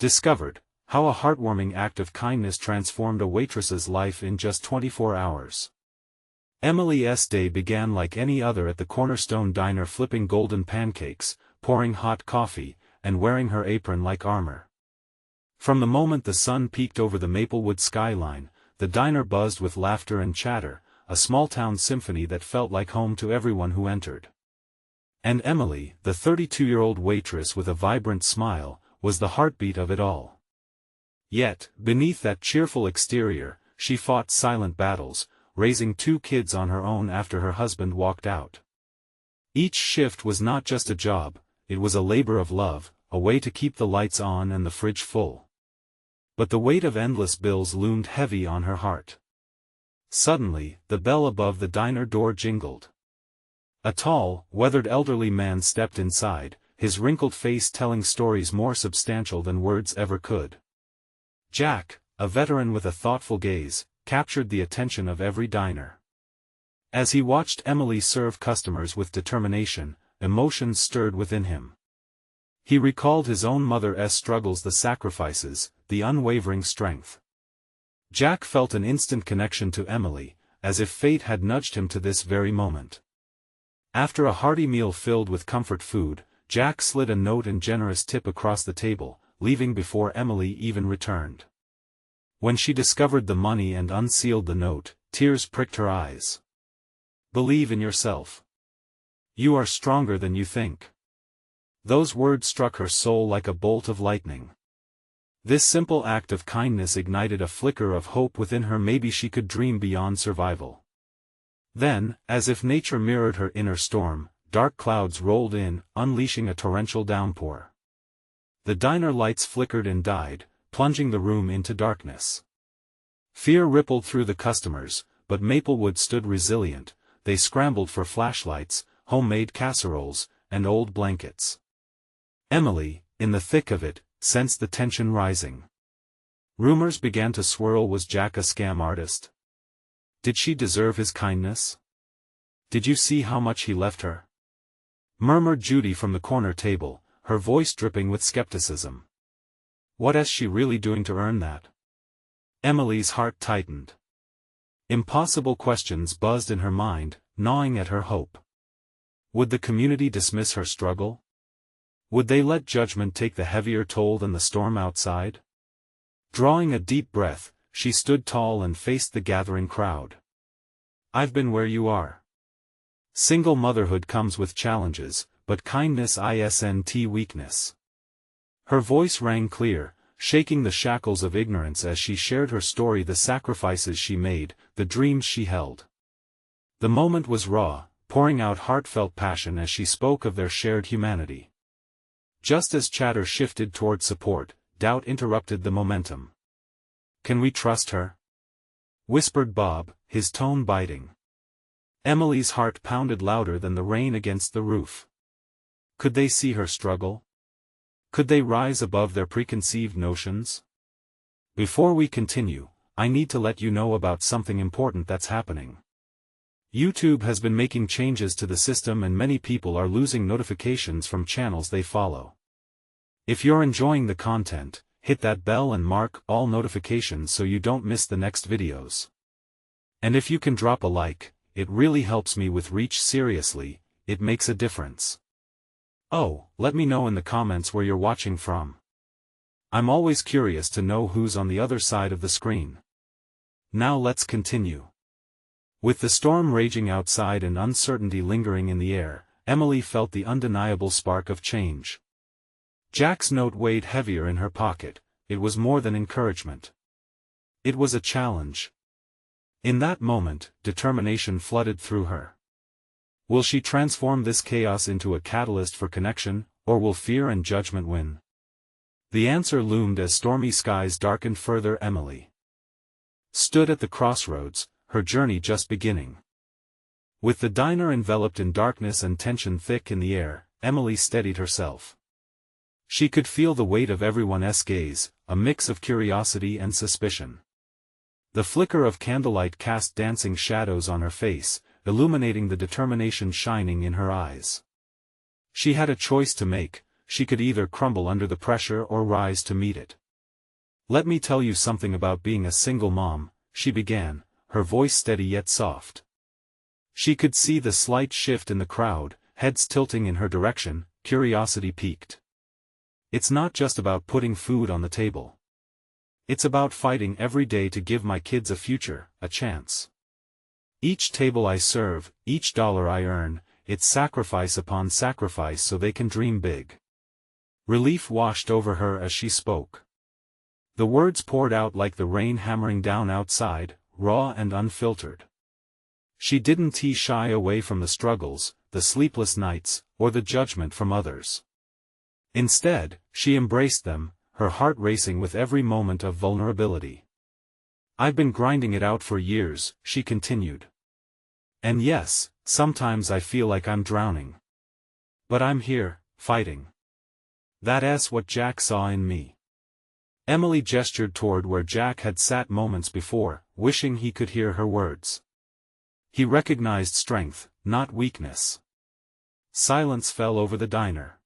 Discovered how a heartwarming act of kindness transformed a waitress's life in just 24 hours. Emily's day began like any other at the Cornerstone Diner, flipping golden pancakes, pouring hot coffee, and wearing her apron like armor. From the moment the sun peeked over the Maplewood skyline, the diner buzzed with laughter and chatter, a small-town symphony that felt like home to everyone who entered. And Emily, the 32-year-old waitress with a vibrant smile, was the heartbeat of it all. Yet, beneath that cheerful exterior, she fought silent battles, raising 2 kids on her own after her husband walked out. Each shift was not just a job, it was a labor of love, a way to keep the lights on and the fridge full. But the weight of endless bills loomed heavy on her heart. Suddenly, the bell above the diner door jingled. A tall, weathered elderly man stepped inside, his wrinkled face telling stories more substantial than words ever could. Jack, a veteran with a thoughtful gaze, captured the attention of every diner. As he watched Emily serve customers with determination, emotions stirred within him. He recalled his own mother's struggles, the sacrifices, the unwavering strength. Jack felt an instant connection to Emily, as if fate had nudged him to this very moment. After a hearty meal filled with comfort food, Jack slid a note and generous tip across the table, leaving before Emily even returned. When she discovered the money and unsealed the note, tears pricked her eyes. "Believe in yourself. You are stronger than you think." Those words struck her soul like a bolt of lightning. This simple act of kindness ignited a flicker of hope within her. Maybe she could dream beyond survival. Then, as if nature mirrored her inner storm, dark clouds rolled in, unleashing a torrential downpour. The diner lights flickered and died, plunging the room into darkness. Fear rippled through the customers, but Maplewood stood resilient. They scrambled for flashlights, homemade casseroles, and old blankets. Emily, in the thick of it, sensed the tension rising. Rumors began to swirl. Was Jack a scam artist? Did she deserve his kindness? "Did you see how much he left her?" murmured Judy from the corner table, her voice dripping with skepticism. "What is she really doing to earn that?" Emily's heart tightened. Impossible questions buzzed in her mind, gnawing at her hope. Would the community dismiss her struggle? Would they let judgment take the heavier toll than the storm outside? Drawing a deep breath, she stood tall and faced the gathering crowd. "I've been where you are. Single motherhood comes with challenges, but kindness isn't weakness." Her voice rang clear, shaking the shackles of ignorance as she shared her story, the sacrifices she made, the dreams she held. The moment was raw, pouring out heartfelt passion as she spoke of their shared humanity. Just as chatter shifted toward support, doubt interrupted the momentum. "Can we trust her?" whispered Bob, his tone biting. Emily's heart pounded louder than the rain against the roof. Could they see her struggle? Could they rise above their preconceived notions? Before we continue, I need to let you know about something important that's happening. YouTube has been making changes to the system and many people are losing notifications from channels they follow. If you're enjoying the content, hit that bell and mark all notifications so you don't miss the next videos. And if you can drop a like, it really helps me with reach. Seriously, it makes a difference. Oh, let me know in the comments where you're watching from. I'm always curious to know who's on the other side of the screen. Now let's continue. With the storm raging outside and uncertainty lingering in the air, Emily felt the undeniable spark of change. Jack's note weighed heavier in her pocket. It was more than encouragement. It was a challenge. In that moment, determination flooded through her. Will she transform this chaos into a catalyst for connection, or will fear and judgment win? The answer loomed as stormy skies darkened further. Emily stood at the crossroads, her journey just beginning. With the diner enveloped in darkness and tension thick in the air, Emily steadied herself. She could feel the weight of everyone's gaze, a mix of curiosity and suspicion. The flicker of candlelight cast dancing shadows on her face, illuminating the determination shining in her eyes. She had a choice to make: she could either crumble under the pressure or rise to meet it. "Let me tell you something about being a single mom," she began, her voice steady yet soft. She could see the slight shift in the crowd, heads tilting in her direction, curiosity piqued. "It's not just about putting food on the table. It's about fighting every day to give my kids a future, a chance. Each table I serve, each dollar I earn, it's sacrifice upon sacrifice so they can dream big." Relief washed over her as she spoke. The words poured out like the rain hammering down outside, raw and unfiltered. She didn't shy away from the struggles, the sleepless nights, or the judgment from others. Instead, she embraced them, her heart racing with every moment of vulnerability. "I've been grinding it out for years," she continued. "And yes, sometimes I feel like I'm drowning. But I'm here, fighting. That's what Jack saw in me." Emily gestured toward where Jack had sat moments before, wishing he could hear her words. He recognized strength, not weakness. Silence fell over the diner.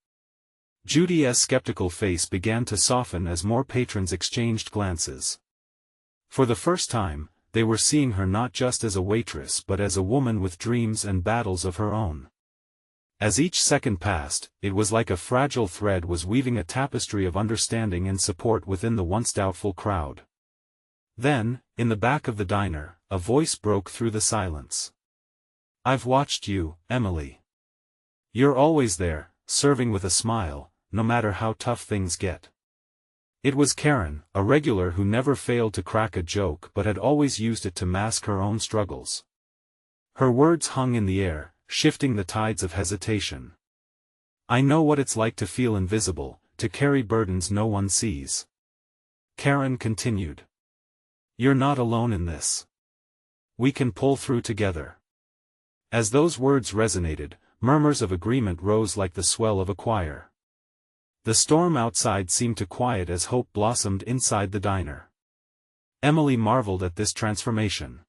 Judy's skeptical face began to soften as more patrons exchanged glances. For the first time, they were seeing her not just as a waitress but as a woman with dreams and battles of her own. As each second passed, it was like a fragile thread was weaving a tapestry of understanding and support within the once doubtful crowd. Then, in the back of the diner, a voice broke through the silence. "I've watched you, Emily. You're always there, serving with a smile, no matter how tough things get." It was Karen, a regular who never failed to crack a joke but had always used it to mask her own struggles. Her words hung in the air, shifting the tides of hesitation. "I know what it's like to feel invisible, to carry burdens no one sees." Karen continued. "You're not alone in this. We can pull through together." As those words resonated, murmurs of agreement rose like the swell of a choir. The storm outside seemed to quiet as hope blossomed inside the diner. Emily marveled at this transformation.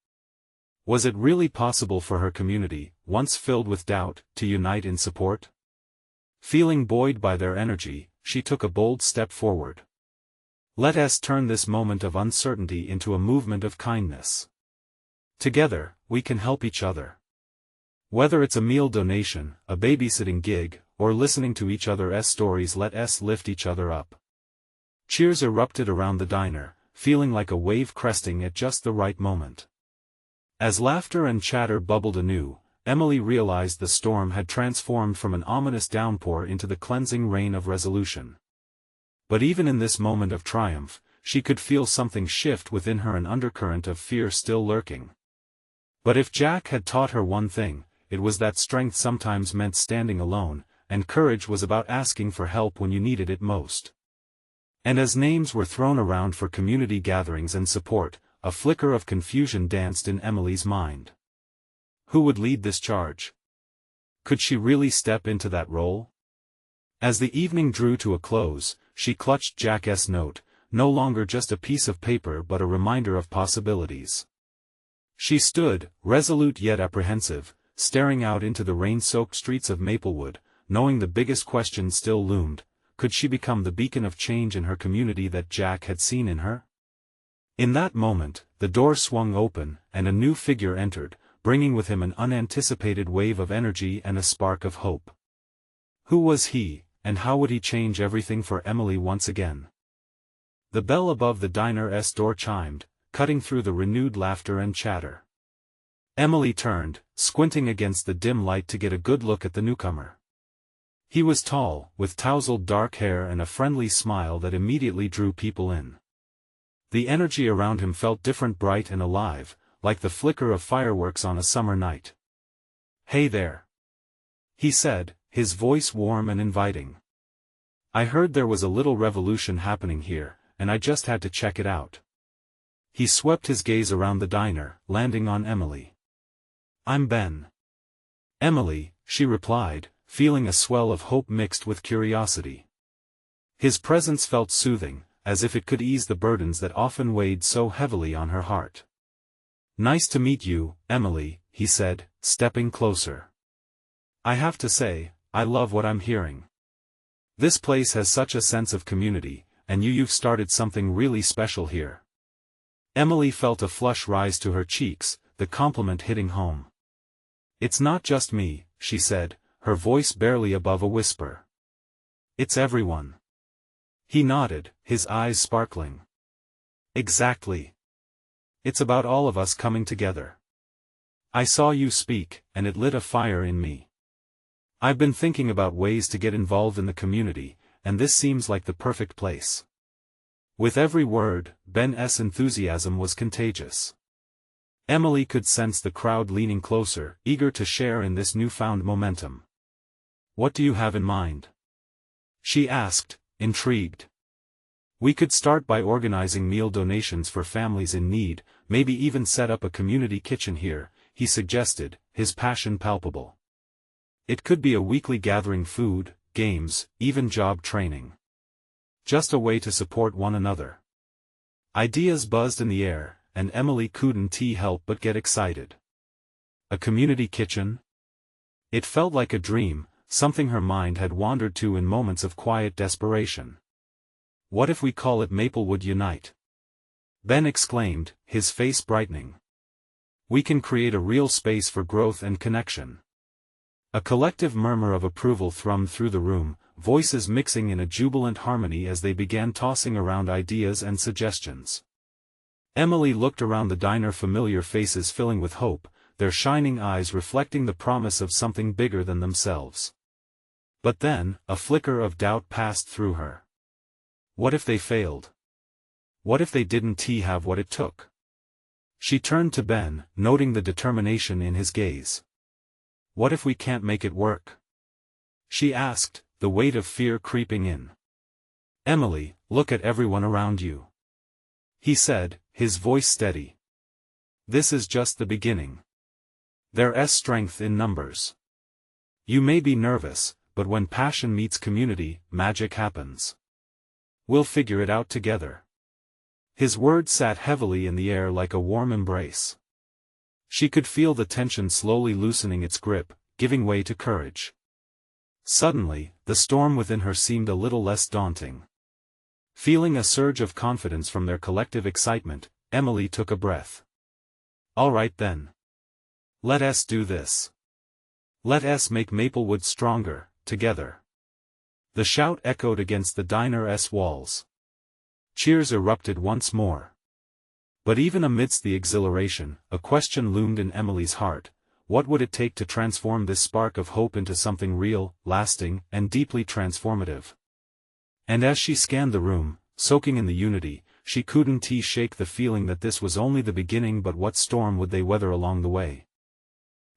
Was it really possible for her community, once filled with doubt, to unite in support? Feeling buoyed by their energy, she took a bold step forward. "Let us turn this moment of uncertainty into a movement of kindness. Together, we can help each other. Whether it's a meal donation, a babysitting gig, or listening to each other's stories, let us lift each other up." Cheers erupted around the diner, feeling like a wave cresting at just the right moment. As laughter and chatter bubbled anew, Emily realized the storm had transformed from an ominous downpour into the cleansing rain of resolution. But even in this moment of triumph, she could feel something shift within her, an undercurrent of fear still lurking. But if Jack had taught her one thing, it was that strength sometimes meant standing alone, and courage was about asking for help when you needed it most. And as names were thrown around for community gatherings and support, a flicker of confusion danced in Emily's mind. Who would lead this charge? Could she really step into that role? As the evening drew to a close, she clutched Jack's note, no longer just a piece of paper but a reminder of possibilities. She stood, resolute yet apprehensive, staring out into the rain-soaked streets of Maplewood, knowing the biggest question still loomed: could she become the beacon of change in her community that Jack had seen in her? In that moment, the door swung open, and a new figure entered, bringing with him an unanticipated wave of energy and a spark of hope. Who was he, and how would he change everything for Emily once again? The bell above the diner's door chimed, cutting through the renewed laughter and chatter. Emily turned, squinting against the dim light to get a good look at the newcomer. He was tall, with tousled dark hair and a friendly smile that immediately drew people in. The energy around him felt different, bright and alive, like the flicker of fireworks on a summer night. "Hey there," he said, his voice warm and inviting. "I heard there was a little revolution happening here, and I just had to check it out." He swept his gaze around the diner, landing on Emily. "I'm Ben." "Emily," she replied, feeling a swell of hope mixed with curiosity. His presence felt soothing, as if it could ease the burdens that often weighed so heavily on her heart. "Nice to meet you, Emily," he said, stepping closer. "I have to say, I love what I'm hearing. This place has such a sense of community, and you've started something really special here. Emily felt a flush rise to her cheeks, the compliment hitting home. It's not just me, she said, her voice barely above a whisper. It's everyone. He nodded, his eyes sparkling. Exactly. It's about all of us coming together. I saw you speak, and it lit a fire in me. I've been thinking about ways to get involved in the community, and this seems like the perfect place. With every word, Ben's enthusiasm was contagious. Emily could sense the crowd leaning closer, eager to share in this newfound momentum. What do you have in mind? She asked, intrigued. We could start by organizing meal donations for families in need, maybe even set up a community kitchen here, he suggested, his passion palpable. It could be a weekly gathering food, games, even job training. Just a way to support one another. Ideas buzzed in the air, and Emily couldn't help but get excited. A community kitchen? It felt like a dream, something her mind had wandered to in moments of quiet desperation. What if we call it Maplewood Unite? Ben exclaimed, his face brightening. We can create a real space for growth and connection. A collective murmur of approval thrummed through the room, voices mixing in a jubilant harmony as they began tossing around ideas and suggestions. Emily looked around the diner, familiar faces filling with hope, their shining eyes reflecting the promise of something bigger than themselves. But then, a flicker of doubt passed through her. What if they failed? What if they didn't have what it took? She turned to Ben, noting the determination in his gaze. What if we can't make it work? She asked, the weight of fear creeping in. Emily, look at everyone around you. He said, his voice steady. This is just the beginning. There's strength in numbers. You may be nervous, but when passion meets community, magic happens. We'll figure it out together. His words sat heavily in the air like a warm embrace. She could feel the tension slowly loosening its grip, giving way to courage. Suddenly, the storm within her seemed a little less daunting. Feeling a surge of confidence from their collective excitement, Emily took a breath. All right then. Let us do this. Let us make Maplewood stronger, together. The shout echoed against the diner's walls. Cheers erupted once more. But even amidst the exhilaration, a question loomed in Emily's heart. What would it take to transform this spark of hope into something real, lasting, and deeply transformative? And as she scanned the room, soaking in the unity, she couldn't shake the feeling that this was only the beginning. But what storm would they weather along the way?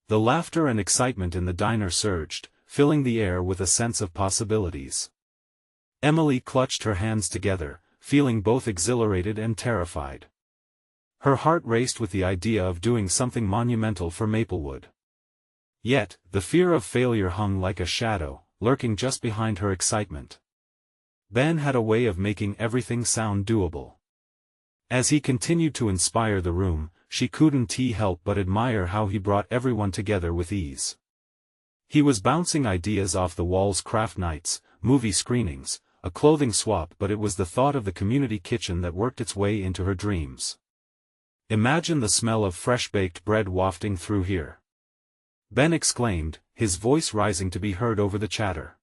The laughter and excitement in the diner surged, filling the air with a sense of possibilities. Emily clutched her hands together, feeling both exhilarated and terrified. Her heart raced with the idea of doing something monumental for Maplewood. Yet, the fear of failure hung like a shadow, lurking just behind her excitement. Ben had a way of making everything sound doable. As he continued to inspire the room, she couldn't help but admire how he brought everyone together with ease. He was bouncing ideas off the walls: craft nights, movie screenings, a clothing swap, but it was the thought of the community kitchen that worked its way into her dreams. Imagine the smell of fresh-baked bread wafting through here. Ben exclaimed, his voice rising to be heard over the chatter.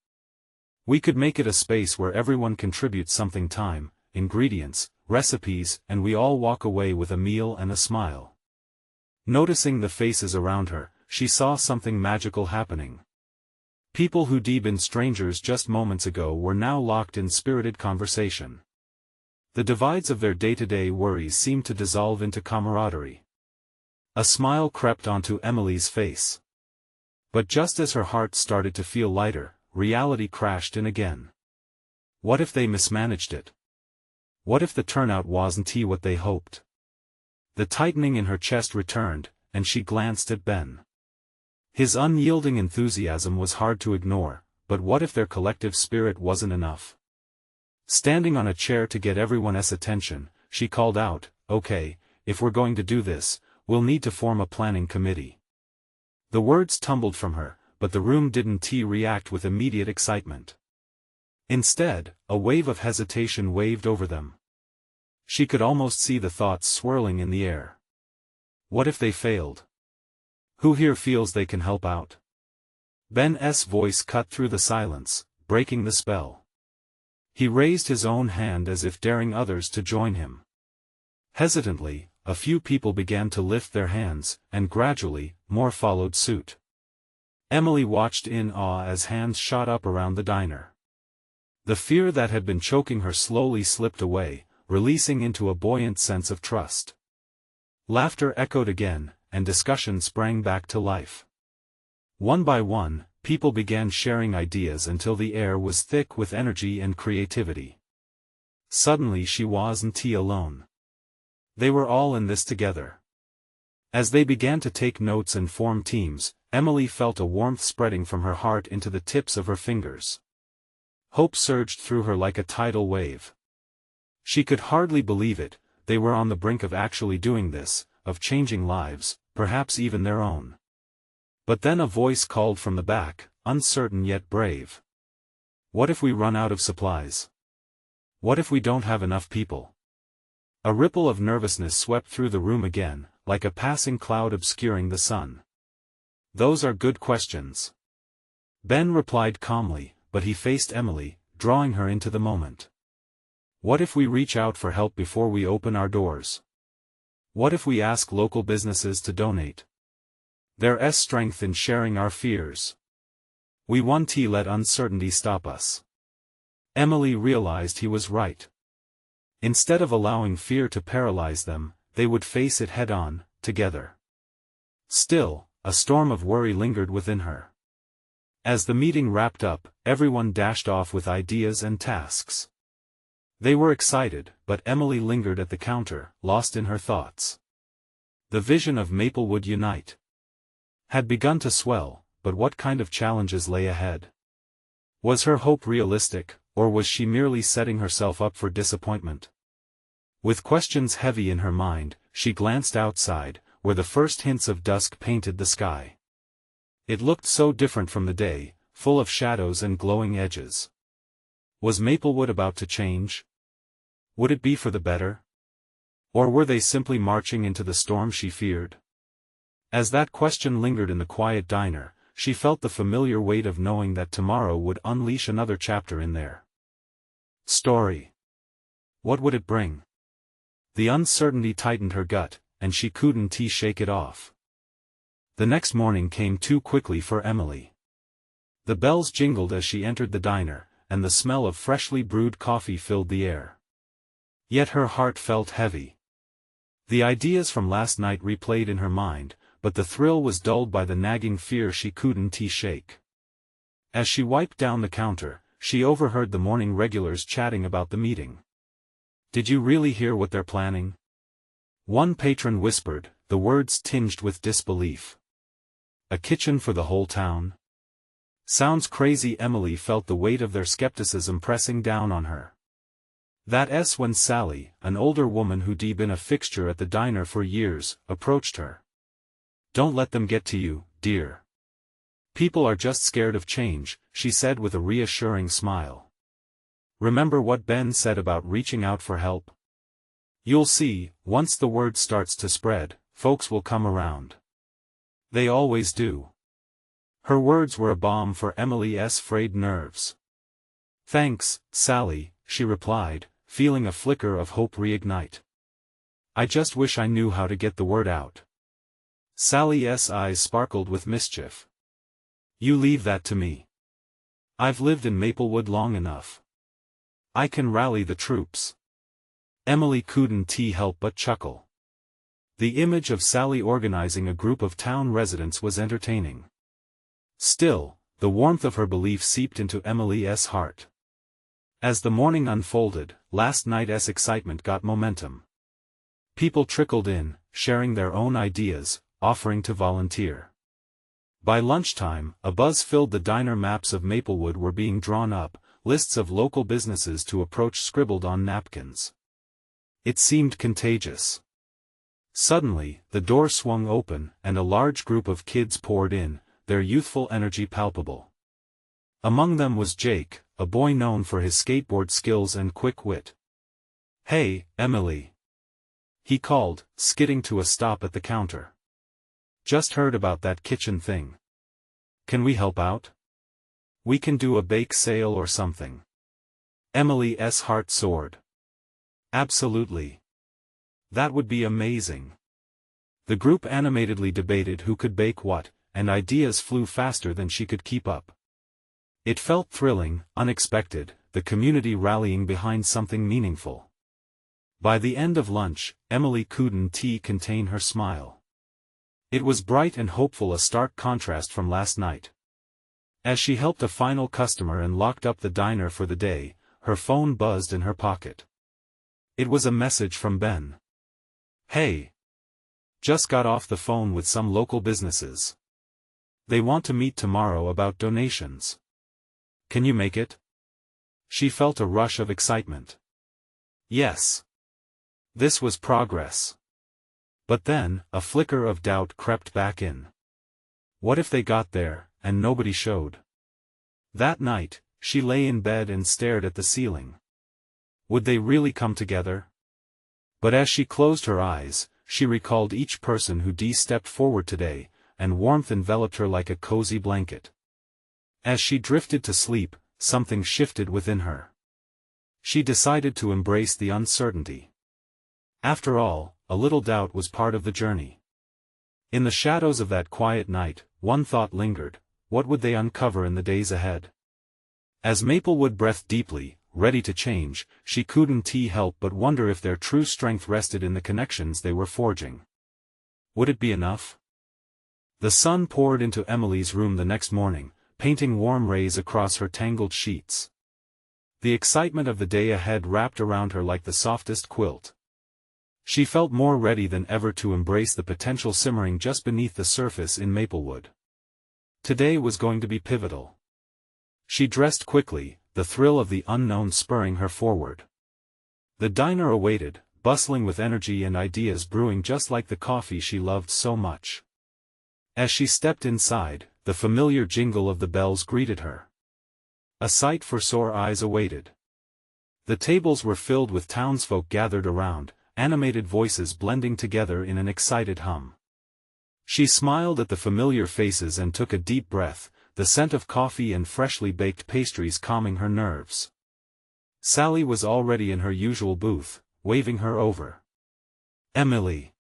We could make it a space where everyone contributes something: time, ingredients, recipes, and we all walk away with a meal and a smile. Noticing the faces around her, she saw something magical happening. People who'd been strangers just moments ago were now locked in spirited conversation. The divides of their day-to-day worries seemed to dissolve into camaraderie. A smile crept onto Emily's face. But just as her heart started to feel lighter, reality crashed in again. What if they mismanaged it? What if the turnout wasn't what they hoped? The tightening in her chest returned, and she glanced at Ben. His unyielding enthusiasm was hard to ignore, but what if their collective spirit wasn't enough? Standing on a chair to get everyone's attention, she called out, "Okay, if we're going to do this, we'll need to form a planning committee." The words tumbled from her, but the room didn't react with immediate excitement. Instead, a wave of hesitation waved over them. She could almost see the thoughts swirling in the air. What if they failed? Who here feels they can help out? Ben's voice cut through the silence, breaking the spell. He raised his own hand as if daring others to join him. Hesitantly, a few people began to lift their hands, and gradually, more followed suit. Emily watched in awe as hands shot up around the diner. The fear that had been choking her slowly slipped away, releasing into a buoyant sense of trust. Laughter echoed again, and discussion sprang back to life. One by one, people began sharing ideas until the air was thick with energy and creativity. Suddenly she wasn't alone. They were all in this together. As they began to take notes and form teams, Emily felt a warmth spreading from her heart into the tips of her fingers. Hope surged through her like a tidal wave. She could hardly believe it, they were on the brink of actually doing this, of changing lives, perhaps even their own. But then a voice called from the back, uncertain yet brave. What if we run out of supplies? What if we don't have enough people? A ripple of nervousness swept through the room again, like a passing cloud obscuring the sun. Those are good questions. Ben replied calmly, but he faced Emily, drawing her into the moment. What if we reach out for help before we open our doors? What if we ask local businesses to donate? There's strength in sharing our fears. We won't let uncertainty stop us. Emily realized he was right. Instead of allowing fear to paralyze them, they would face it head-on, together. Still, a storm of worry lingered within her. As the meeting wrapped up, everyone dashed off with ideas and tasks. They were excited, but Emily lingered at the counter, lost in her thoughts. The vision of Maplewood Unite had begun to swell, but what kind of challenges lay ahead? Was her hope realistic, or was she merely setting herself up for disappointment? With questions heavy in her mind, she glanced outside, where the first hints of dusk painted the sky. It looked so different from the day, full of shadows and glowing edges. Was Maplewood about to change? Would it be for the better? Or were they simply marching into the storm she feared? As that question lingered in the quiet diner, she felt the familiar weight of knowing that tomorrow would unleash another chapter in their story. What would it bring? The uncertainty tightened her gut, and she couldn't shake it off. The next morning came too quickly for Emily. The bells jingled as she entered the diner, and the smell of freshly brewed coffee filled the air. Yet her heart felt heavy. The ideas from last night replayed in her mind, but the thrill was dulled by the nagging fear she couldn't shake. As she wiped down the counter, she overheard the morning regulars chatting about the meeting. Did you really hear what they're planning? One patron whispered, the words tinged with disbelief. A kitchen for the whole town? Sounds crazy. Emily felt the weight of their skepticism pressing down on her. That's when Sally, an older woman who'd been a fixture at the diner for years, approached her. Don't let them get to you, dear. People are just scared of change, she said with a reassuring smile. Remember what Ben said about reaching out for help? You'll see, once the word starts to spread, folks will come around. They always do. Her words were a balm for Emily's frayed nerves. Thanks, Sally, she replied, feeling a flicker of hope reignite. I just wish I knew how to get the word out. Sally's eyes sparkled with mischief. You leave that to me. I've lived in Maplewood long enough. I can rally the troops. Emily couldn't help but chuckle. The image of Sally organizing a group of town residents was entertaining. Still, the warmth of her belief seeped into Emily's heart. As the morning unfolded, last night's excitement got momentum. People trickled in, sharing their own ideas, offering to volunteer. By lunchtime, a buzz filled the diner. Maps of Maplewood were being drawn up, lists of local businesses to approach scribbled on napkins. It seemed contagious. Suddenly, the door swung open, and a large group of kids poured in, their youthful energy palpable. Among them was Jake, a boy known for his skateboard skills and quick wit. "Hey, Emily," he called, skidding to a stop at the counter. "Just heard about that kitchen thing. Can we help out? We can do a bake sale or something." Emily's heart soared. "Absolutely. That would be amazing." The group animatedly debated who could bake what, and ideas flew faster than she could keep up. It felt thrilling, unexpected, the community rallying behind something meaningful. By the end of lunch, Emily couldn't contain her smile. It was bright and hopeful, a stark contrast from last night. As she helped a final customer and locked up the diner for the day, her phone buzzed in her pocket. It was a message from Ben. "Hey. Just got off the phone with some local businesses. They want to meet tomorrow about donations. Can you make it?" She felt a rush of excitement. Yes. This was progress. But then, a flicker of doubt crept back in. What if they got there, and nobody showed? That night, she lay in bed and stared at the ceiling. Would they really come together? But as she closed her eyes, she recalled each person who stepped forward today, and warmth enveloped her like a cozy blanket. As she drifted to sleep, something shifted within her. She decided to embrace the uncertainty. After all, a little doubt was part of the journey. In the shadows of that quiet night, one thought lingered: what would they uncover in the days ahead? As Maplewood breathed deeply, ready to change, she couldn't help but wonder if their true strength rested in the connections they were forging. Would it be enough? The sun poured into Emily's room the next morning, painting warm rays across her tangled sheets. The excitement of the day ahead wrapped around her like the softest quilt. She felt more ready than ever to embrace the potential simmering just beneath the surface in Maplewood. Today was going to be pivotal. She dressed quickly, the thrill of the unknown spurring her forward. The diner awaited, bustling with energy and ideas brewing just like the coffee she loved so much. As she stepped inside, the familiar jingle of the bells greeted her. A sight for sore eyes awaited. The tables were filled with townsfolk gathered around, animated voices blending together in an excited hum. She smiled at the familiar faces and took a deep breath, the scent of coffee and freshly baked pastries calming her nerves. Sally was already in her usual booth, waving her over. "Emily.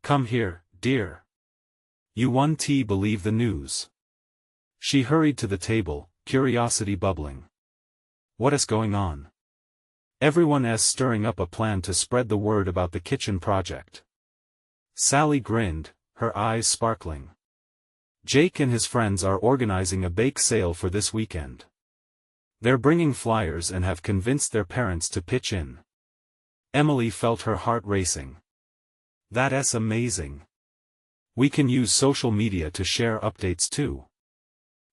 Come here, dear. You won't believe the news." She hurried to the table, curiosity bubbling. "What is going on?" "Everyone's stirring up a plan to spread the word about the kitchen project." Sally grinned, her eyes sparkling. "Jake and his friends are organizing a bake sale for this weekend. They're bringing flyers and have convinced their parents to pitch in." Emily felt her heart racing. "That's amazing. We can use social media to share updates too."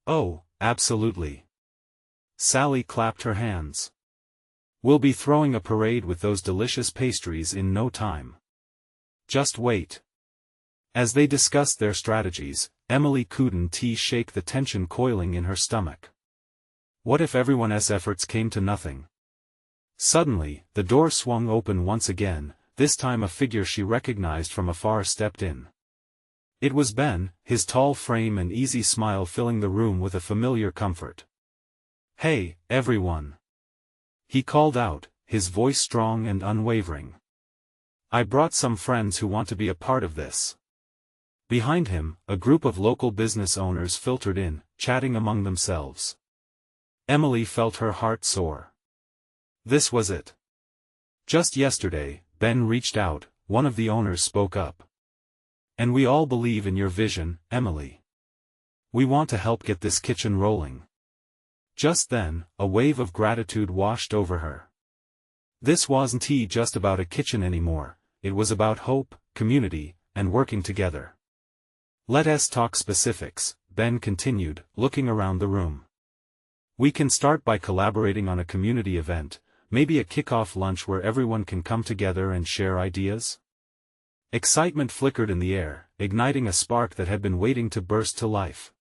"Oh, absolutely." Sally clapped her hands. "We'll be throwing a parade with those delicious pastries in no time. Just wait." As they discussed their strategies, Emily couldn't shake the tension coiling in her stomach. What if everyone's efforts came to nothing? Suddenly, the door swung open once again, this time a figure she recognized from afar stepped in. It was Ben, his tall frame and easy smile filling the room with a familiar comfort. "Hey, everyone," he called out, his voice strong and unwavering. "I brought some friends who want to be a part of this." Behind him, a group of local business owners filtered in, chatting among themselves. Emily felt her heart soar. This was it. Just yesterday, Ben reached out, one of the owners spoke up. "And we all believe in your vision, Emily. We want to help get this kitchen rolling." Just then, a wave of gratitude washed over her. This wasn't just about a kitchen anymore, it was about hope, community, and working together. "Let's talk specifics," Ben continued, looking around the room. "We can start by collaborating on a community event, maybe a kick-off lunch where everyone can come together and share ideas." Excitement flickered in the air, igniting a spark that had been waiting to burst to life.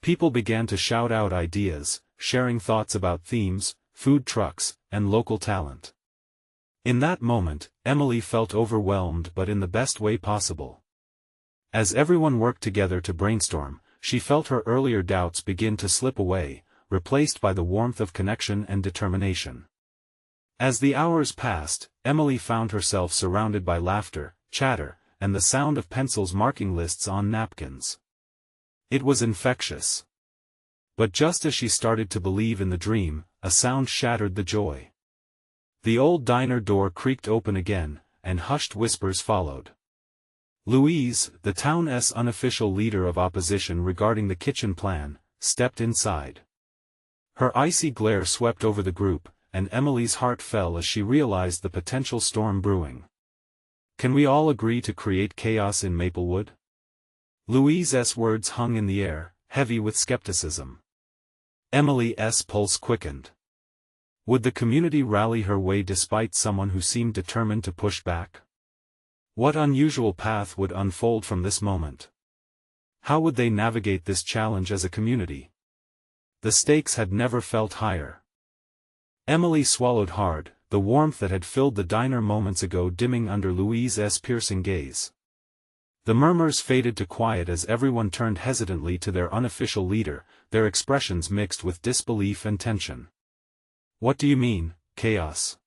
People began to shout out ideas, sharing thoughts about themes, food trucks, and local talent. In that moment, Emily felt overwhelmed but in the best way possible. As everyone worked together to brainstorm, she felt her earlier doubts begin to slip away, replaced by the warmth of connection and determination. As the hours passed, Emily found herself surrounded by laughter, chatter, and the sound of pencils marking lists on napkins. It was infectious. But just as she started to believe in the dream, a sound shattered the joy. The old diner door creaked open again, and hushed whispers followed. Louise, the town's unofficial leader of opposition regarding the kitchen plan, stepped inside. Her icy glare swept over the group, and Emily's heart fell as she realized the potential storm brewing. "Can we all agree to create chaos in Maplewood?" Louise's words hung in the air, heavy with skepticism. Emily's pulse quickened. Would the community rally her way despite someone who seemed determined to push back? What unusual path would unfold from this moment? How would they navigate this challenge as a community? The stakes had never felt higher. Emily swallowed hard, the warmth that had filled the diner moments ago dimming under Louise's piercing gaze. The murmurs faded to quiet as everyone turned hesitantly to their unofficial leader, their expressions mixed with disbelief and tension. "What do you mean, chaos?"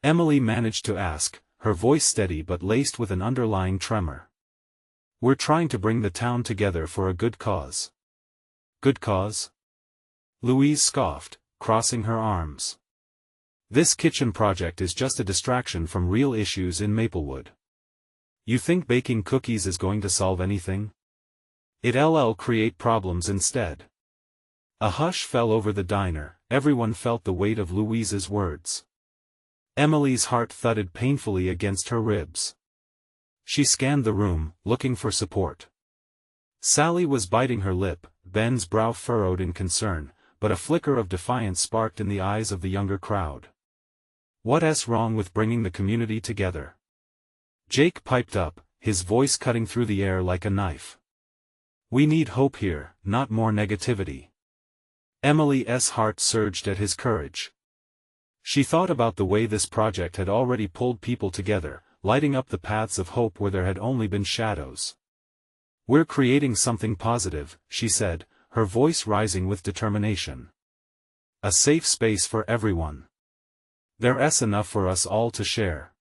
Emily managed to ask, her voice steady but laced with an underlying tremor. "We're trying to bring the town together for a good cause." "Good cause?" Louise scoffed, crossing her arms. "This kitchen project is just a distraction from real issues in Maplewood. You think baking cookies is going to solve anything? It'll create problems instead." A hush fell over the diner, everyone felt the weight of Louise's words. Emily's heart thudded painfully against her ribs. She scanned the room, looking for support. Sally was biting her lip, Ben's brow furrowed in concern, but a flicker of defiance sparked in the eyes of the younger crowd. "What's wrong with bringing the community together?" Jake piped up, his voice cutting through the air like a knife. "We need hope here, not more negativity." Emily's heart surged at his courage. She thought about the way this project had already pulled people together, lighting up the paths of hope where there had only been shadows. "We're creating something positive," she said, her voice rising with determination. "A safe space for everyone. There's enough for us all to share."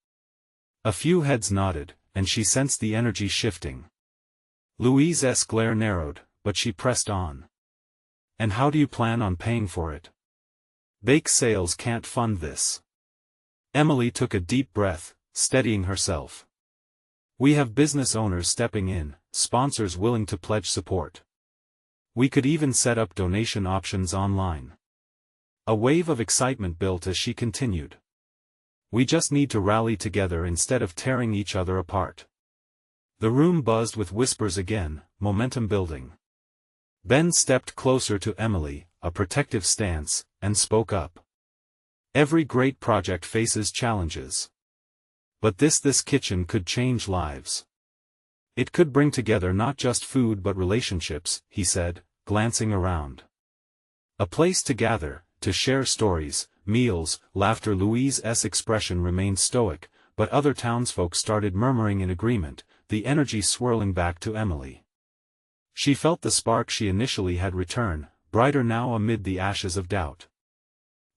A few heads nodded, and she sensed the energy shifting. Louise's glare narrowed, but she pressed on. "And how do you plan on paying for it? Bake sales can't fund this." Emily took a deep breath, steadying herself. "We have business owners stepping in, sponsors willing to pledge support. We could even set up donation options online." A wave of excitement built as she continued. "We just need to rally together instead of tearing each other apart." The room buzzed with whispers again, momentum building. Ben stepped closer to Emily, a protective stance, and spoke up. "Every great project faces challenges. But this kitchen could change lives. It could bring together not just food but relationships," he said, glancing around. "A place to gather, to share stories, meals, laughter." Louise's expression remained stoic, but other townsfolk started murmuring in agreement, the energy swirling back to Emily. She felt the spark she initially had return, brighter now amid the ashes of doubt.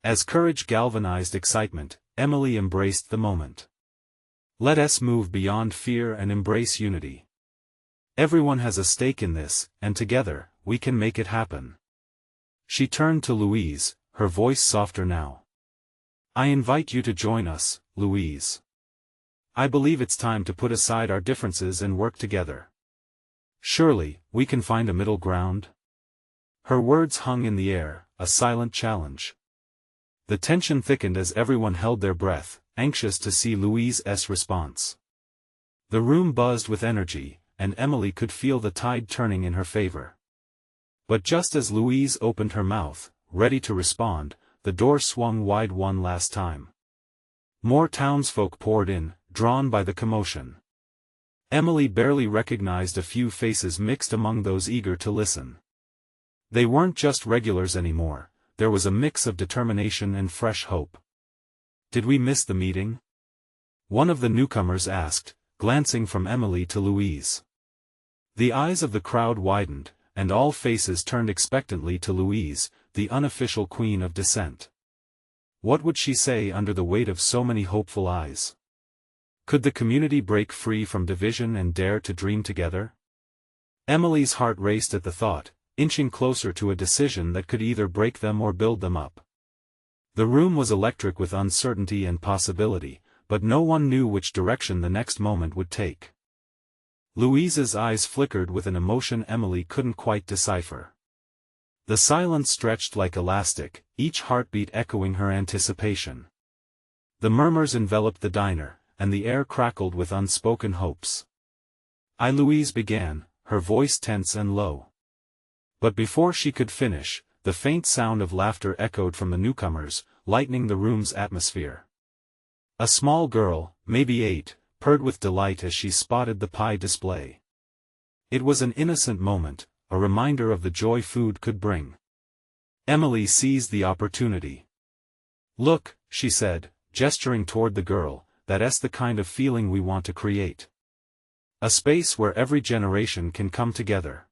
As courage galvanized excitement, Emily embraced the moment. "Let us move beyond fear and embrace unity. Everyone has a stake in this, and together, we can make it happen." She turned to Louise, her voice softer now. "I invite you to join us, Louise. I believe it's time to put aside our differences and work together. Surely, we can find a middle ground?" Her words hung in the air, a silent challenge. The tension thickened as everyone held their breath, anxious to see Louise's response. The room buzzed with energy, and Emily could feel the tide turning in her favor. But just as Louise opened her mouth, ready to respond, the door swung wide one last time. More townsfolk poured in, drawn by the commotion. Emily barely recognized a few faces mixed among those eager to listen. They weren't just regulars anymore, there was a mix of determination and fresh hope. "Did we miss the meeting?" one of the newcomers asked, glancing from Emily to Louise. The eyes of the crowd widened, and all faces turned expectantly to Louise, the unofficial queen of dissent. What would she say under the weight of so many hopeful eyes? Could the community break free from division and dare to dream together? Emily's heart raced at the thought, inching closer to a decision that could either break them or build them up. The room was electric with uncertainty and possibility, but no one knew which direction the next moment would take. Louise's eyes flickered with an emotion Emily couldn't quite decipher. The silence stretched like elastic, each heartbeat echoing her anticipation. The murmurs enveloped the diner, and the air crackled with unspoken hopes. Louise began, her voice tense and low. But before she could finish, the faint sound of laughter echoed from the newcomers, lightening the room's atmosphere. A small girl, maybe 8, purred with delight as she spotted the pie display. It was an innocent moment, a reminder of the joy food could bring. Emily seized the opportunity. "Look," she said, gesturing toward the girl, "that's the kind of feeling we want to create. A space where every generation can come together.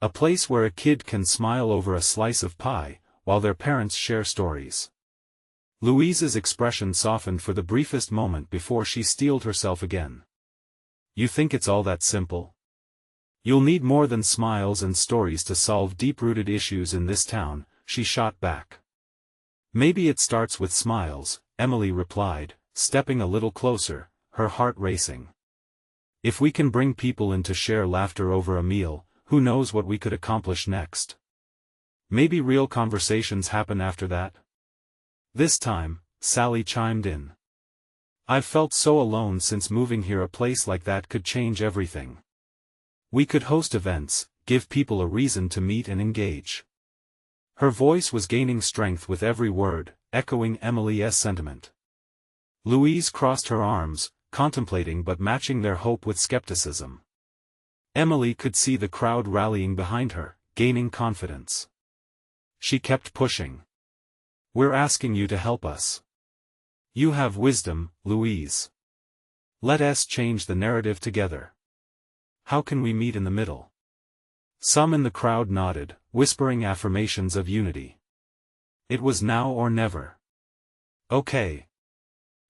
A place where a kid can smile over a slice of pie, while their parents share stories." Louise's expression softened for the briefest moment before she steeled herself again. "You think it's all that simple? You'll need more than smiles and stories to solve deep-rooted issues in this town," she shot back. "Maybe it starts with smiles," Emily replied, stepping a little closer, her heart racing. "If we can bring people in to share laughter over a meal, who knows what we could accomplish next? Maybe real conversations happen after that." This time, Sally chimed in. "I've felt so alone since moving here. A place like that could change everything. We could host events, give people a reason to meet and engage." Her voice was gaining strength with every word, echoing Emily's sentiment. Louise crossed her arms, contemplating but matching their hope with skepticism. Emily could see the crowd rallying behind her, gaining confidence. She kept pushing. "We're asking you to help us. You have wisdom, Louise. Let us change the narrative together. How can we meet in the middle?" Some in the crowd nodded, whispering affirmations of unity. It was now or never. "Okay,"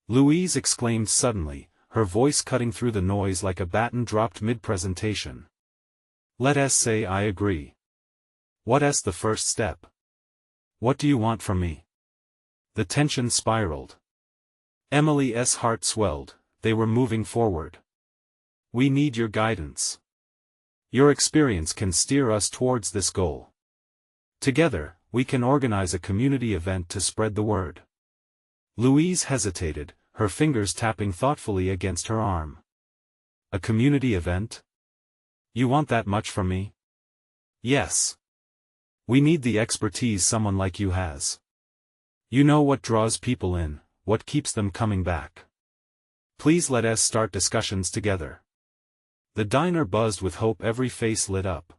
Louise exclaimed suddenly, her voice cutting through the noise like a baton dropped mid-presentation. "Let us say I agree. What's the first step? What do you want from me?" The tension spiraled. Emily's heart swelled, they were moving forward. "We need your guidance. Your experience can steer us towards this goal. Together, we can organize a community event to spread the word." Louise hesitated, her fingers tapping thoughtfully against her arm. "A community event? You want that much from me?" "Yes. We need the expertise someone like you has. You know what draws people in, what keeps them coming back. Please let us start discussions together." The diner buzzed with hope, every face lit up.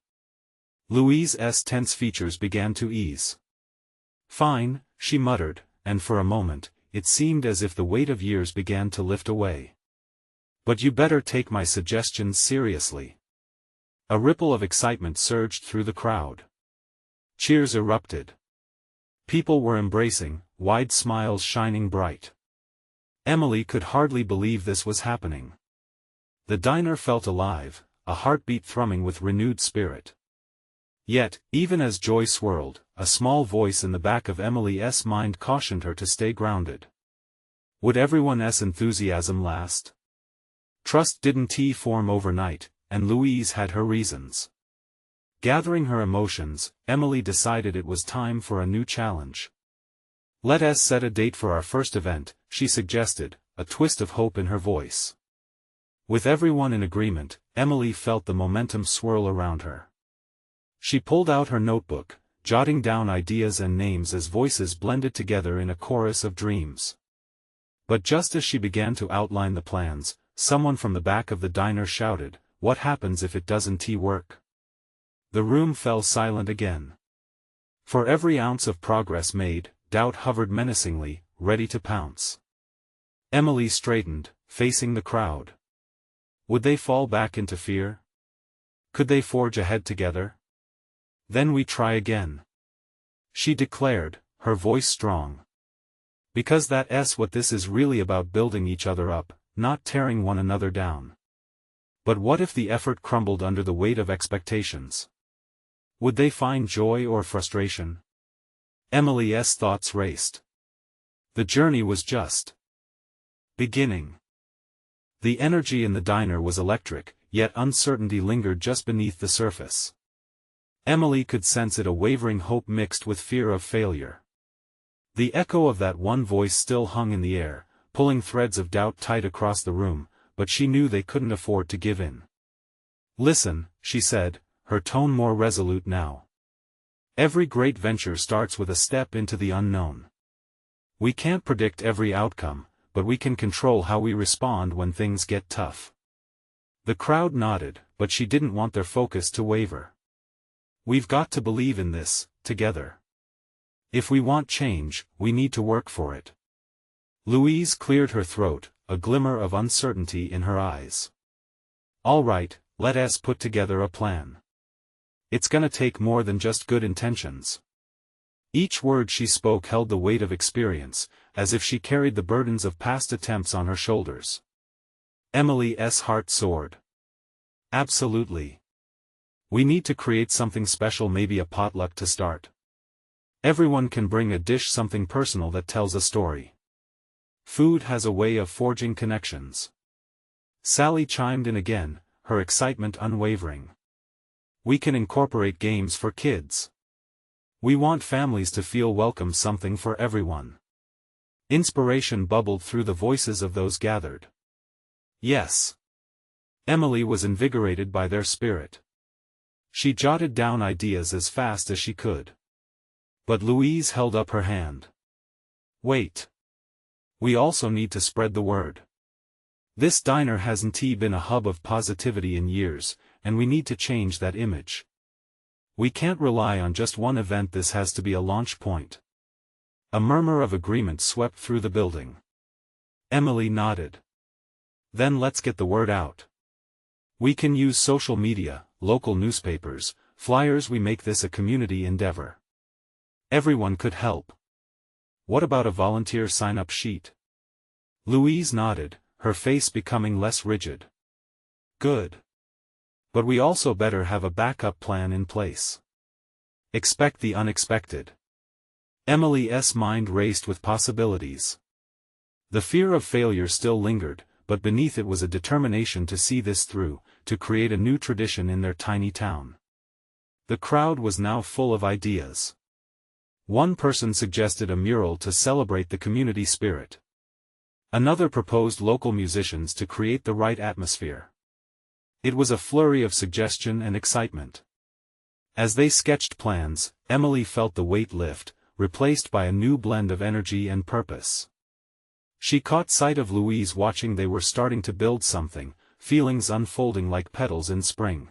Louise's tense features began to ease. "Fine," she muttered, and for a moment, it seemed as if the weight of years began to lift away. "But you better take my suggestions seriously." A ripple of excitement surged through the crowd. Cheers erupted. People were embracing, wide smiles shining bright. Emily could hardly believe this was happening. The diner felt alive, a heartbeat thrumming with renewed spirit. Yet, even as joy swirled, a small voice in the back of Emily's mind cautioned her to stay grounded. Would everyone's enthusiasm last? Trust didn't form overnight, and Louise had her reasons. Gathering her emotions, Emily decided it was time for a new challenge. "Let us set a date for our first event," she suggested, a twist of hope in her voice. With everyone in agreement, Emily felt the momentum swirl around her. She pulled out her notebook, jotting down ideas and names as voices blended together in a chorus of dreams. But just as she began to outline the plans, someone from the back of the diner shouted, "What happens if it doesn't work?" The room fell silent again. For every ounce of progress made, doubt hovered menacingly, ready to pounce. Emily straightened, facing the crowd. Would they fall back into fear? Could they forge ahead together? Then we try again, she declared, her voice strong. Because that's what this is really about, building each other up, not tearing one another down. But what if the effort crumbled under the weight of expectations? Would they find joy or frustration? Emily's thoughts raced. The journey was just beginning. The energy in the diner was electric, yet uncertainty lingered just beneath the surface. Emily could sense it, a wavering hope mixed with fear of failure. The echo of that one voice still hung in the air, pulling threads of doubt tight across the room, but she knew they couldn't afford to give in. Listen, she said, her tone more resolute now. Every great venture starts with a step into the unknown. We can't predict every outcome, but we can control how we respond when things get tough. The crowd nodded, but she didn't want their focus to waver. We've got to believe in this, together. If we want change, we need to work for it. Louise cleared her throat, a glimmer of uncertainty in her eyes. All right, let's put together a plan. It's gonna take more than just good intentions. Each word she spoke held the weight of experience, as if she carried the burdens of past attempts on her shoulders. Emily's heart soared. Absolutely. We need to create something special, maybe a potluck to start. Everyone can bring a dish, something personal that tells a story. Food has a way of forging connections. Sally chimed in again, her excitement unwavering. We can incorporate games for kids. We want families to feel welcome, something for everyone. Inspiration bubbled through the voices of those gathered. Yes. Emily was invigorated by their spirit. She jotted down ideas as fast as she could. But Louise held up her hand. Wait. We also need to spread the word. This diner hasn't been a hub of positivity in years, and we need to change that image. We can't rely on just one event, this has to be a launch point. A murmur of agreement swept through the building. Emily nodded. Then let's get the word out. We can use social media, local newspapers, flyers. We make this a community endeavor. Everyone could help. What about a volunteer sign-up sheet? Louise nodded, her face becoming less rigid. Good. But we also better have a backup plan in place. Expect the unexpected. Emily's mind raced with possibilities. The fear of failure still lingered, but beneath it was a determination to see this through, to create a new tradition in their tiny town. The crowd was now full of ideas. One person suggested a mural to celebrate the community spirit. Another proposed local musicians to create the right atmosphere. It was a flurry of suggestion and excitement. As they sketched plans, Emily felt the weight lift, replaced by a new blend of energy and purpose. She caught sight of Louise watching. They were starting to build something, feelings unfolding like petals in spring.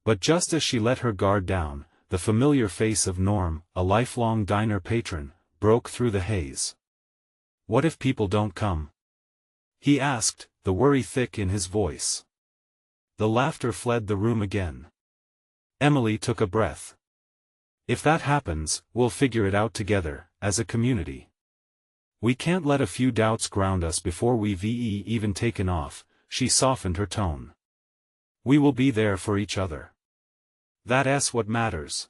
But just as she let her guard down, the familiar face of Norm, a lifelong diner patron, broke through the haze. What if people don't come? He asked, the worry thick in his voice. The laughter fled the room again. Emily took a breath. If that happens, we'll figure it out together, as a community. We can't let a few doubts ground us before we've even taken off. She softened her tone. We will be there for each other. That's what matters.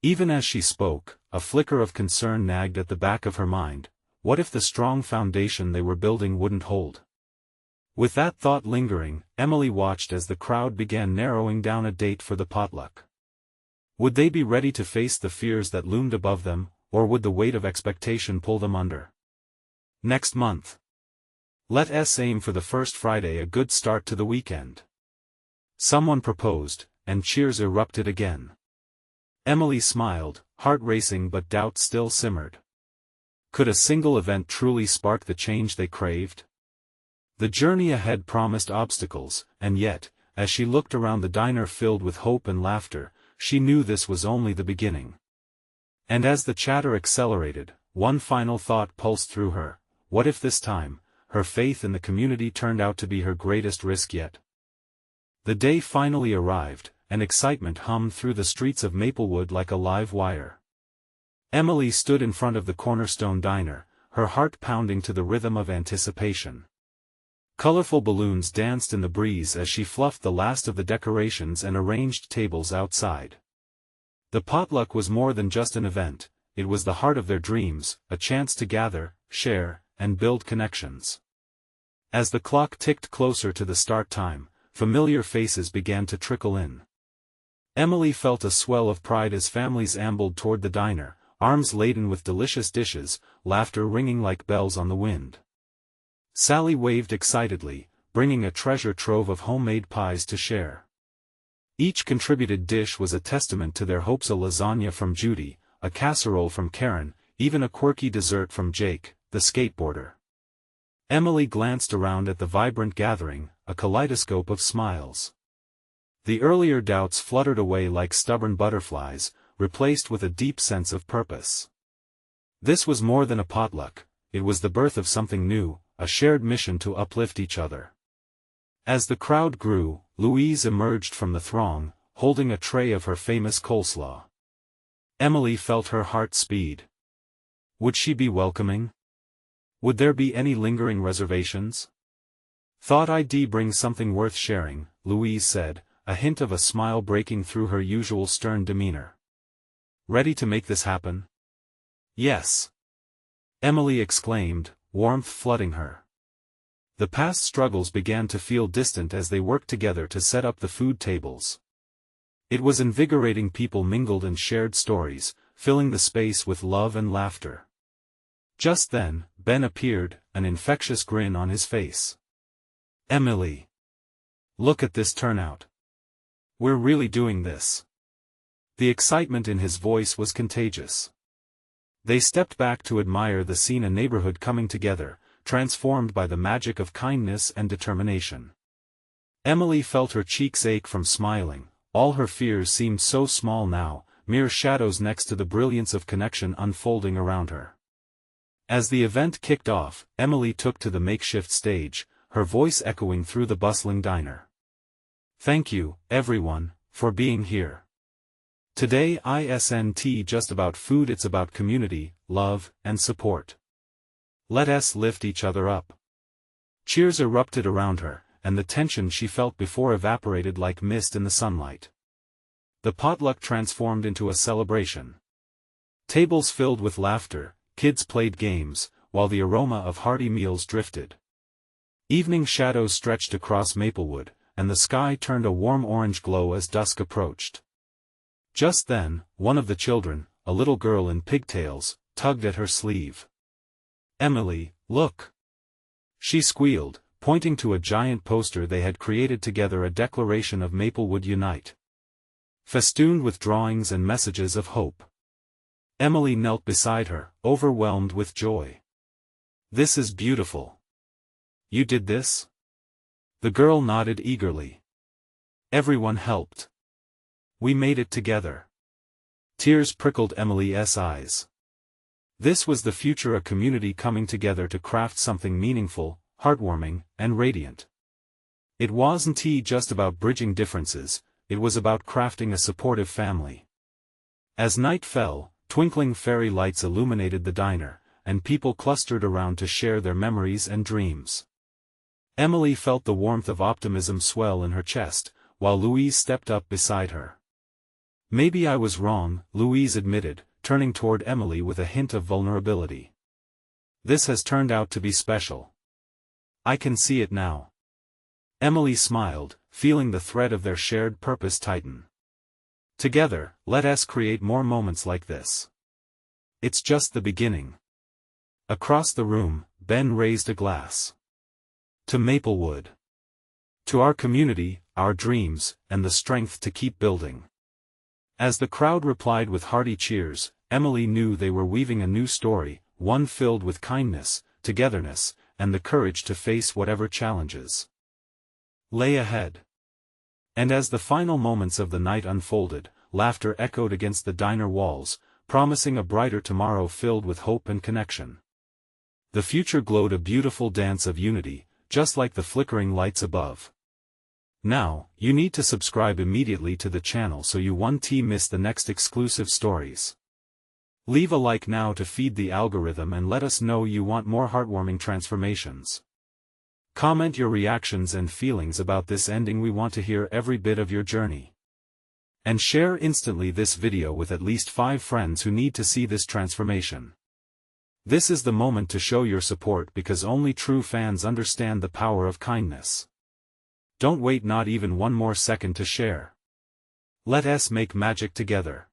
Even as she spoke, a flicker of concern nagged at the back of her mind. What if the strong foundation they were building wouldn't hold? With that thought lingering, Emily watched as the crowd began narrowing down a date for the potluck. Would they be ready to face the fears that loomed above them, or would the weight of expectation pull them under? Next month. Let's aim for the first Friday, a good start to the weekend. Someone proposed, and cheers erupted again. Emily smiled, heart racing, but doubt still simmered. Could a single event truly spark the change they craved? The journey ahead promised obstacles, and yet, as she looked around the diner filled with hope and laughter, she knew this was only the beginning. And as the chatter accelerated, one final thought pulsed through her: what if this time, her faith in the community turned out to be her greatest risk yet? The day finally arrived, and excitement hummed through the streets of Maplewood like a live wire. Emily stood in front of the Cornerstone Diner, her heart pounding to the rhythm of anticipation. Colorful balloons danced in the breeze as she fluffed the last of the decorations and arranged tables outside. The potluck was more than just an event, it was the heart of their dreams, a chance to gather, share, and build connections. As the clock ticked closer to the start time, familiar faces began to trickle in. Emily felt a swell of pride as families ambled toward the diner, arms laden with delicious dishes, laughter ringing like bells on the wind. Sally waved excitedly, bringing a treasure trove of homemade pies to share. Each contributed dish was a testament to their hopes: a lasagna from Judy, a casserole from Karen, even a quirky dessert from Jake, the skateboarder. Emily glanced around at the vibrant gathering, a kaleidoscope of smiles. The earlier doubts fluttered away like stubborn butterflies, replaced with a deep sense of purpose. This was more than a potluck, it was the birth of something new, a shared mission to uplift each other. As the crowd grew, Louise emerged from the throng, holding a tray of her famous coleslaw. Emily felt her heart speed. Would she be welcoming? Would there be any lingering reservations? Thought I'd bring something worth sharing, Louise said, a hint of a smile breaking through her usual stern demeanor. Ready to make this happen? Yes. Emily exclaimed, warmth flooding her. The past struggles began to feel distant as they worked together to set up the food tables. It was invigorating. People mingled and shared stories, filling the space with love and laughter. Just then, Ben appeared, an infectious grin on his face. Emily! Look at this turnout. We're really doing this. The excitement in his voice was contagious. They stepped back to admire the scene: a neighborhood coming together, transformed by the magic of kindness and determination. Emily felt her cheeks ache from smiling. All her fears seemed so small now, mere shadows next to the brilliance of connection unfolding around her. As the event kicked off, Emily took to the makeshift stage, her voice echoing through the bustling diner. Thank you, everyone, for being here. Today isn't just about food, it's about community, love, and support. Let us lift each other up. Cheers erupted around her, and the tension she felt before evaporated like mist in the sunlight. The potluck transformed into a celebration. Tables filled with laughter, kids played games, while the aroma of hearty meals drifted. Evening shadows stretched across Maplewood, and the sky turned a warm orange glow as dusk approached. Just then, one of the children, a little girl in pigtails, tugged at her sleeve. Emily, look! She squealed, pointing to a giant poster they had created together, a declaration of Maplewood Unite. Festooned with drawings and messages of hope. Emily knelt beside her, overwhelmed with joy. This is beautiful. You did this? The girl nodded eagerly. Everyone helped. We made it together. Tears prickled Emily's eyes. This was the future: a community coming together to craft something meaningful, heartwarming, and radiant. It wasn't just about bridging differences, it was about crafting a supportive family. As night fell, twinkling fairy lights illuminated the diner, and people clustered around to share their memories and dreams. Emily felt the warmth of optimism swell in her chest, while Louise stepped up beside her. Maybe I was wrong, Louise admitted, turning toward Emily with a hint of vulnerability. This has turned out to be special. I can see it now. Emily smiled, feeling the thread of their shared purpose tighten. Together, let us create more moments like this. It's just the beginning. Across the room, Ben raised a glass. To Maplewood. To our community, our dreams, and the strength to keep building. As the crowd replied with hearty cheers, Emily knew they were weaving a new story, one filled with kindness, togetherness, and the courage to face whatever challenges lay ahead. And as the final moments of the night unfolded, laughter echoed against the diner walls, promising a brighter tomorrow filled with hope and connection. The future glowed a beautiful dance of unity, just like the flickering lights above. Now, you need to subscribe immediately to the channel so you won't miss the next exclusive stories. Leave a like now to feed the algorithm and let us know you want more heartwarming transformations. Comment your reactions and feelings about this ending. We want to hear every bit of your journey. And share instantly this video with at least 5 friends who need to see this transformation. This is the moment to show your support because only true fans understand the power of kindness. Don't wait not even one more second to share. Let us make magic together.